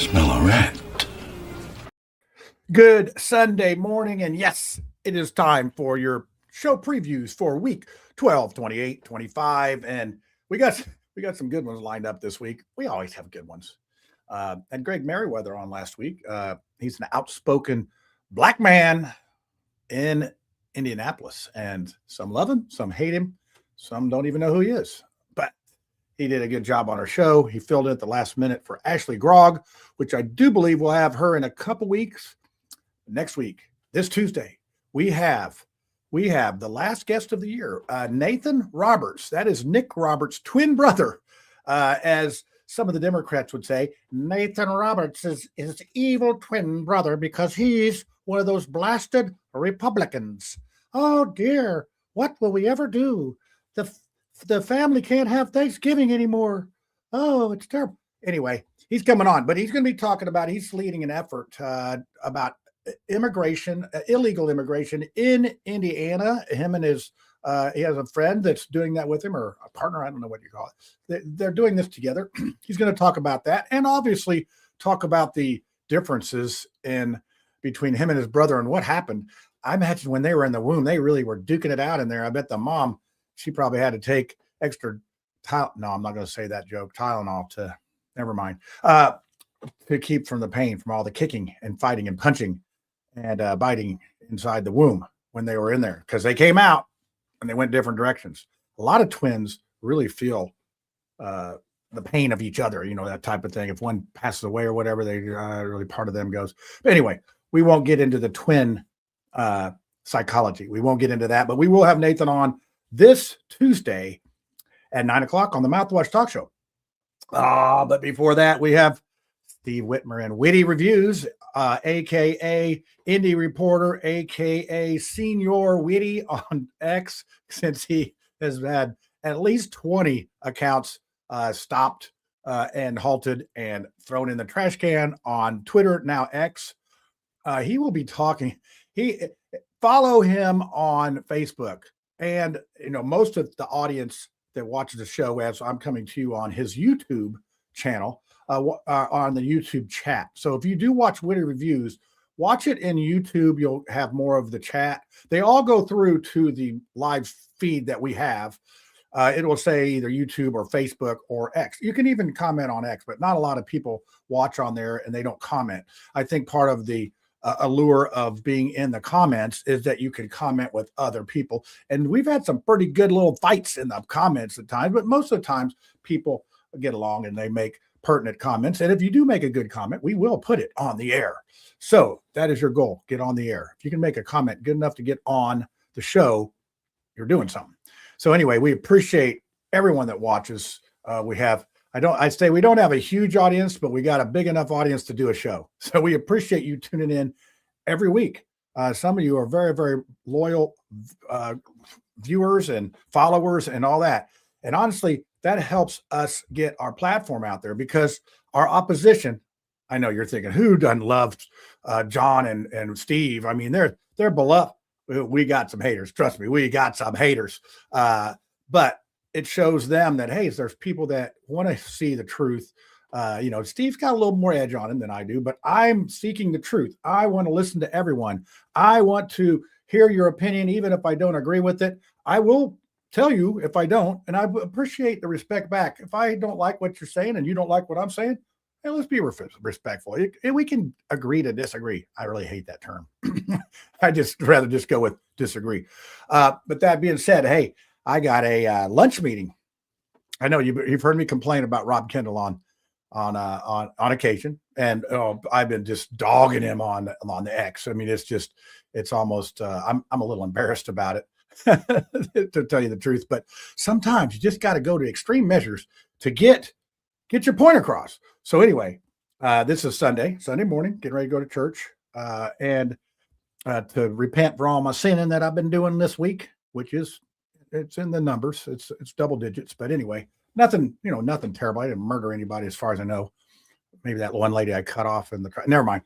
smell a rat. Good Sunday morning, and yes, it is time for your show previews for week 12, 28, 25, and we got some good ones lined up this week. We always have good ones. And Greg Merriweather on last week. He's an outspoken black man in Indianapolis, and some love him, some hate him, some don't even know who he is. But he did a good job on our show. He filled in at the last minute for Ashley Grogg, which I do believe we'll have her in a couple weeks. Next week, this Tuesday, we have the last guest of the year, Nathan Roberts. That is Nick Roberts' twin brother, as some of the Democrats would say. Nathan Roberts is his evil twin brother because he's one of those blasted Republicans. Oh dear, what will we ever do? The family can't have Thanksgiving anymore. Oh, it's terrible. Anyway, he's coming on, but he's going to be talking about, he's leading an effort about immigration, illegal immigration in Indiana. Him and his, he has a friend that's doing that with him, or a partner, I don't know what you call it. They're doing this together. He's going to talk about that, and obviously talk about the differences in between him and his brother and what happened. I imagine when they were in the womb, they really were duking it out in there. I bet the mom, she probably had to take extra no, I'm not going to say that joke. Tylenol to, never mind, to keep from the pain from all the kicking and fighting and punching and biting inside the womb when they were in there, because they came out and they went different directions. A lot of twins really feel the pain of each other, that type of thing. If one passes away or whatever, they really part of them goes. But anyway, we won't get into the twin psychology. We won't get into that, but we will have Nathan on this Tuesday at 9:00 on the Mouthwash Talk Show. But before that, we have Steve Whitmer and Whitty Reviews, aka Indie Reporter, aka Senior Whitty on X, since he has had at least 20 accounts stopped and halted and thrown in the trash can on Twitter, now X. He will be talking. Follow him on Facebook, and most of the audience that watches the show, as I'm coming to you on his YouTube channel, on the YouTube chat. So if you do watch Whitty Reviews, watch it in YouTube. You'll have more of the chat. They all go through to the live feed that we have. It will say either YouTube or Facebook or X. You can even comment on X, but not a lot of people watch on there and they don't comment. I think part of the allure of being in the comments is that you can comment with other people. And we've had some pretty good little fights in the comments at times, but most of the times people get along and they make pertinent comments. And if you do make a good comment, we will put it on the air. So that is your goal. Get on the air. If you can make a comment good enough to get on the show, you're doing something. So anyway, we appreciate everyone that watches. I'd say we don't have a huge audience, but we got a big enough audience to do a show. So we appreciate you tuning in every week. Some of you are very, very loyal viewers and followers and all that. And honestly, that helps us get our platform out there, because our opposition, I know you're thinking, who doesn't love John and Steve? I mean, they're beloved. We got some haters. Trust me, we got some haters. But it shows them that, hey, there's people that want to see the truth. Steve's got a little more edge on him than I do, but I'm seeking the truth. I want to listen to everyone. I want to hear your opinion, even if I don't agree with it. I will tell you if I don't, and I appreciate the respect back. If I don't like what you're saying and you don't like what I'm saying, hey, let's be respectful. We can agree to disagree. I really hate that term. I just rather just go with disagree. But that being said, hey, I got a lunch meeting. I know you've heard me complain about Rob Kendall on occasion, and I've been just dogging him on the X. I mean, it's almost I'm a little embarrassed about it to tell you the truth. But sometimes you just got to go to extreme measures to get your point across. So anyway, this is Sunday morning, getting ready to go to church and to repent for all my sinning that I've been doing this week, which is, it's in the numbers. It's double digits, but anyway, nothing terrible. I didn't murder anybody as far as I know. Maybe that one lady I cut off in the, never mind.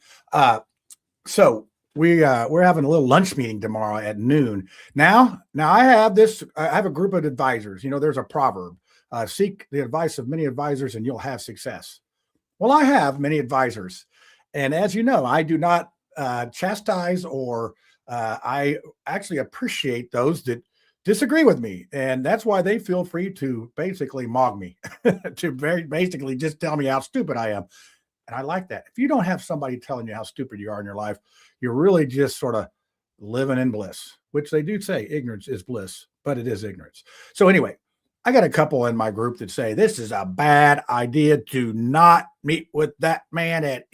So we're having a little lunch meeting tomorrow at noon. Now I have a group of advisors. There's a proverb, seek the advice of many advisors and you'll have success. Well, I have many advisors. And as you know, I do not chastise or I actually appreciate those that disagree with me. And that's why they feel free to basically mog me, to very basically just tell me how stupid I am. And I like that. If you don't have somebody telling you how stupid you are in your life, you're really just sort of living in bliss, which they do say ignorance is bliss, but it is ignorance. So, anyway, I got a couple in my group that say this is a bad idea. Do not meet with that man at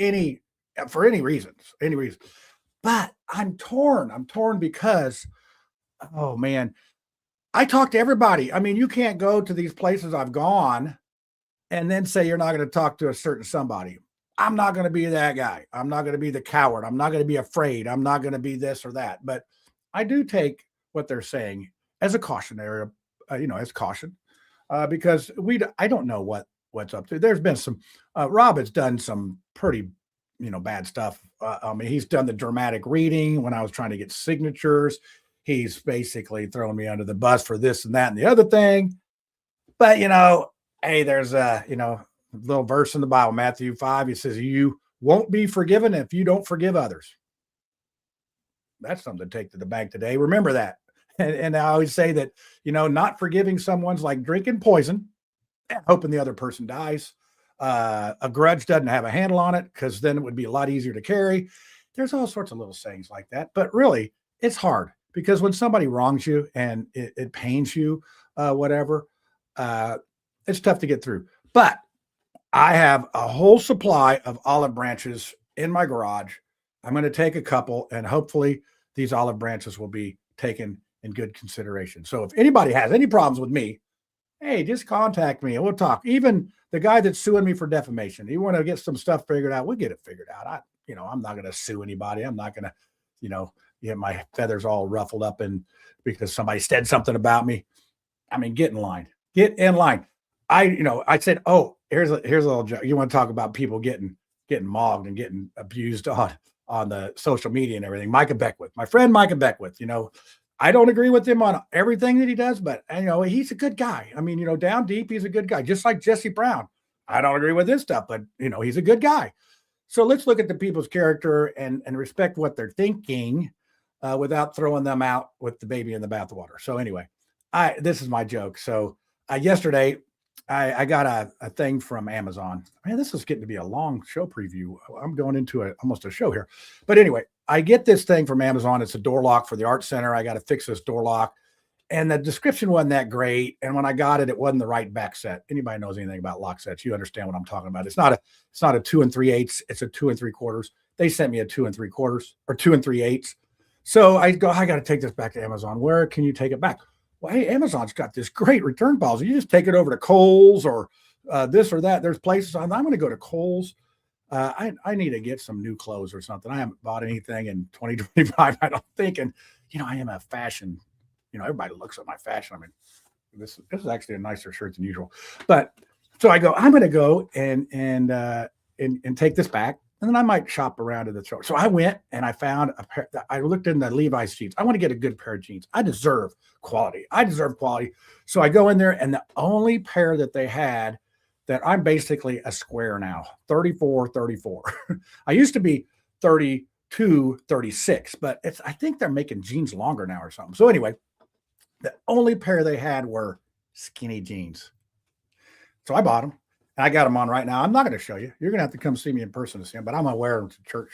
for any reasons, any reason. But I'm torn. I'm torn because, oh man, I talk to everybody. I mean, you can't go to these places I've gone and then say you're not going to talk to a certain somebody. I'm not going to be that guy. I'm not going to be the coward. I'm not going to be afraid. I'm not going to be this or that. But I do take what they're saying as a cautionary, as caution, because I don't know what's up to. There's been some. Rob has done some pretty, bad stuff. I mean, he's done the dramatic reading when I was trying to get signatures. He's basically throwing me under the bus for this and that and the other thing. But hey, there's a little verse in the Bible, Matthew 5. He says, "You won't be forgiven if you don't forgive others." That's something to take to the bank today. Remember that. And I always say that, not forgiving someone's like drinking poison and hoping the other person dies. A grudge doesn't have a handle on it because then it would be a lot easier to carry. There's all sorts of little sayings like that. But really, it's hard because when somebody wrongs you and it pains you, whatever, it's tough to get through. But I have a whole supply of olive branches in my garage. I'm going to take a couple, and hopefully these olive branches will be taken in good consideration. So if anybody has any problems with me, hey, just contact me and we'll talk. Even the guy that's suing me for defamation, you want to get some stuff figured out, we'll get it figured out. I'm not going to sue anybody. I'm not going to, get my feathers all ruffled up because somebody said something about me. I mean, get in line. Get in line. I said, oh, here's a little joke. You want to talk about people getting mobbed and getting abused on the social media and everything. Micah Beckwith, my friend Micah Beckwith, I don't agree with him on everything that he does, but he's a good guy. I mean, down deep, he's a good guy, just like Jesse Brown. I don't agree with his stuff, but he's a good guy. So let's look at the people's character and respect what they're thinking without throwing them out with the baby in the bathwater. So anyway, this is my joke. So yesterday I got a thing from Amazon. Man, this is getting to be a long show preview. I'm going into almost a show here. But anyway, I get this thing from Amazon. It's a door lock for the art center. I got to fix this door lock. And the description wasn't that great. And when I got it, it wasn't the right back set. Anybody knows anything about lock sets, you understand what I'm talking about. It's not a 2 3/8. It's a 2 3/4. They sent me a 2 3/4 or 2 3/8. So I go, I got to take this back to Amazon. Where can you take it back? Well, hey, Amazon's got this great return policy. You just take it over to Kohl's or this or that. There's places I'm going to go to Kohl's. I need to get some new clothes or something. I haven't bought anything in 2025, I don't think. And, I am a fashion, everybody looks at my fashion. I mean, this is actually a nicer shirt than usual. But so I go, I'm going to go and take this back. And then I might shop around at the store. So I went and I found a pair. I looked in the Levi's jeans. I want to get a good pair of jeans. I deserve quality. So I go in there, and the only pair that they had that I'm basically a square now, 34, 34. I used to be 32, 36, but I think they're making jeans longer now or something. So anyway, the only pair they had were skinny jeans. So I bought them. And I got them on right now. I'm not going to show you. You're going to have to come see me in person to see them, but I'm going to wear them to church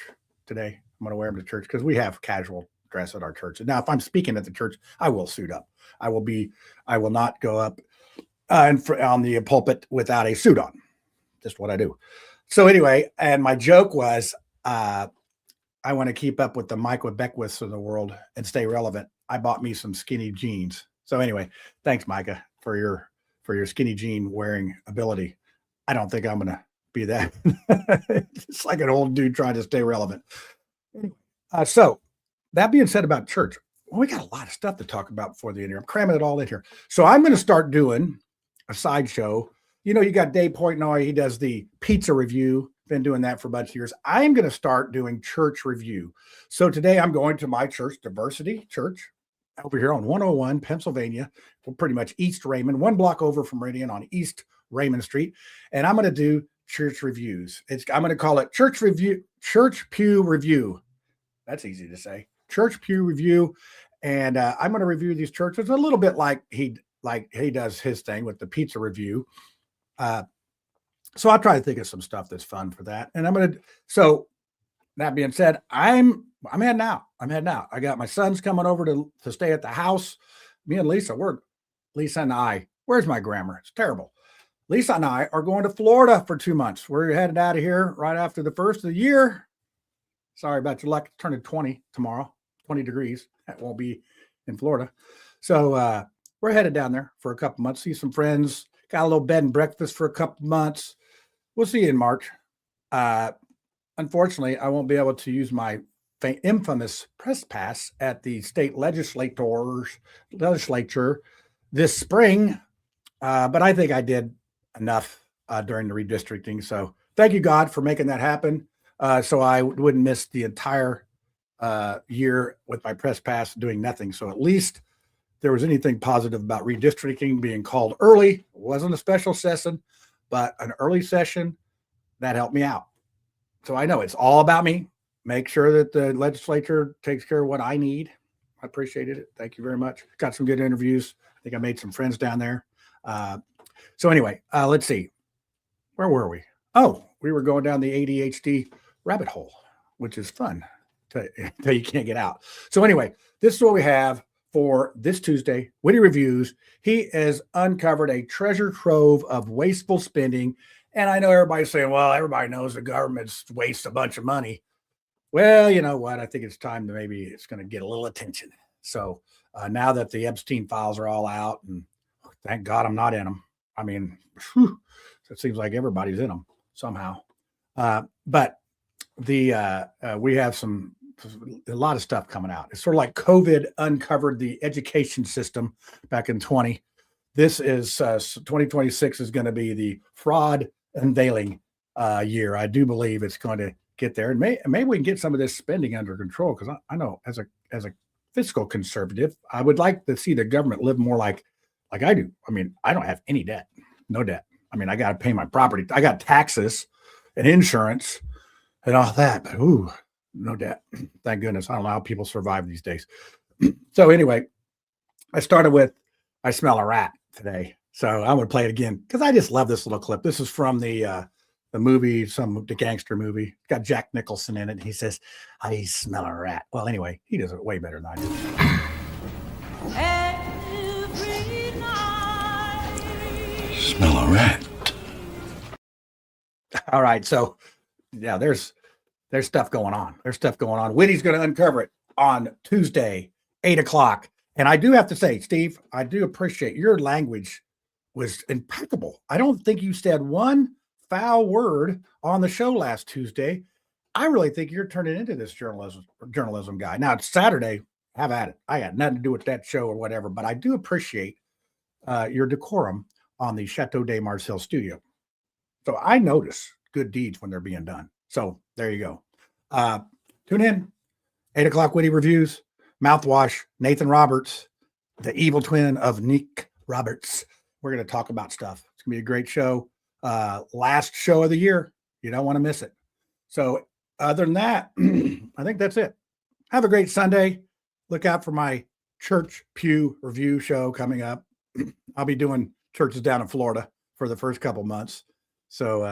today. I'm going to wear them to church because we have casual dress at our church. And now if I'm speaking at the church, I will suit up. I will not go up on the pulpit without a suit on. Just what I do. So anyway, and my joke was, I want to keep up with the Micah Beckwiths of the world and stay relevant. I bought me some skinny jeans. So anyway, thanks, Micah, for your skinny jean wearing ability. I don't think I'm going to be that. It's like an old dude trying to stay relevant. Anyway, so that being said about church, we got a lot of stuff to talk about before the end. I'm cramming it all in here. So I'm going to start doing a sideshow. You got Dave Portnoy. He does the pizza review. Been doing that for a bunch of years. I'm going to start doing church review. So today I'm going to my church, Diversity Church, over here on 101 Pennsylvania, pretty much East Raymond, one block over from Meridian on East Raymond Street. And I'm going to do Church Reviews. I'm going to call it Church Pew Review. That's easy to say. Church Pew Review. And I'm going to review these churches a little bit like he does his thing with the pizza review. So I'll try to think of some stuff that's fun for that. And so that being said, I'm heading out. I got my sons coming over to stay at the house. Me and Lisa, where's my grammar? It's terrible. Lisa and I are going to Florida for 2 months. We're headed out of here right after the first of the year. Sorry about your luck. Turning 20 tomorrow, 20 degrees. That won't be in Florida. So we're headed down there for a couple months, see some friends, got a little bed and breakfast for a couple months. We'll see you in March. Unfortunately, I won't be able to use my infamous press pass at the state legislature this spring. But I think I did enough during the redistricting. So thank you, God, for making that happen. So I wouldn't miss the entire year with my press pass doing nothing. So at least there was anything positive about redistricting being called early. It wasn't a special session, but an early session that helped me out. So I know it's all about me. Make sure that the legislature takes care of what I need. I appreciated it. Thank you very much. Got some good interviews. I think I made some friends down there. So anyway, let's see. Where were we? Oh, we were going down the ADHD rabbit hole, which is fun until you can't get out. So anyway, this is what we have for this Tuesday, Whitty Reviews. He has uncovered a treasure trove of wasteful spending. And I know everybody's saying, well, everybody knows the government's wastes a bunch of money. Well, you know what? I think it's time to maybe it's going to get a little attention. So now that the Epstein files are all out, and thank God I'm not in them. I mean, it seems like everybody's in them somehow. But we have a lot of stuff coming out. It's sort of like COVID uncovered the education system back in 20. This is 2026 is going to be the fraud unveiling year. I do believe it's going to get there, and maybe we can get some of this spending under control. Because I know as a fiscal conservative, I would like to see the government live more like I do. I mean, I don't have any debt, no debt. I mean, I got to pay my property. I got taxes and insurance and all that, but no debt. Thank goodness. I don't know how people survive these days. So anyway, I started with I Smell a Rat today. So I'm going to play it again because I just love this little clip. This is from the movie, the gangster movie. It's got Jack Nicholson in it. He says, I smell a rat. Well, anyway, he does it way better than I do. Every night. Smell a rat. All right. So yeah, there's stuff going on. Whitty's going to uncover it on Tuesday, 8:00. And I do have to say, Steve, I do appreciate your language was impeccable. I don't think you said one foul word on the show last Tuesday. I really think you're turning into this journalism guy. Now it's Saturday. Have at it. I got nothing to do with that show or whatever, but I do appreciate your decorum on the Chateau de Marcel studio. So I notice good deeds when they're being done. So there you go. Tune in. 8:00 Whitty Reviews. Mouthwash, Nathan Roberts, the evil twin of Nick Roberts. We're going to talk about stuff. It's going to be a great show. Last show of the year. You don't want to miss it. So other than that, I think that's it. Have a great Sunday. Look out for my Church Pew Review show coming up. I'll be doing churches down in Florida for the first couple months. So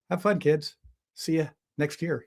have fun, kids. See you next year.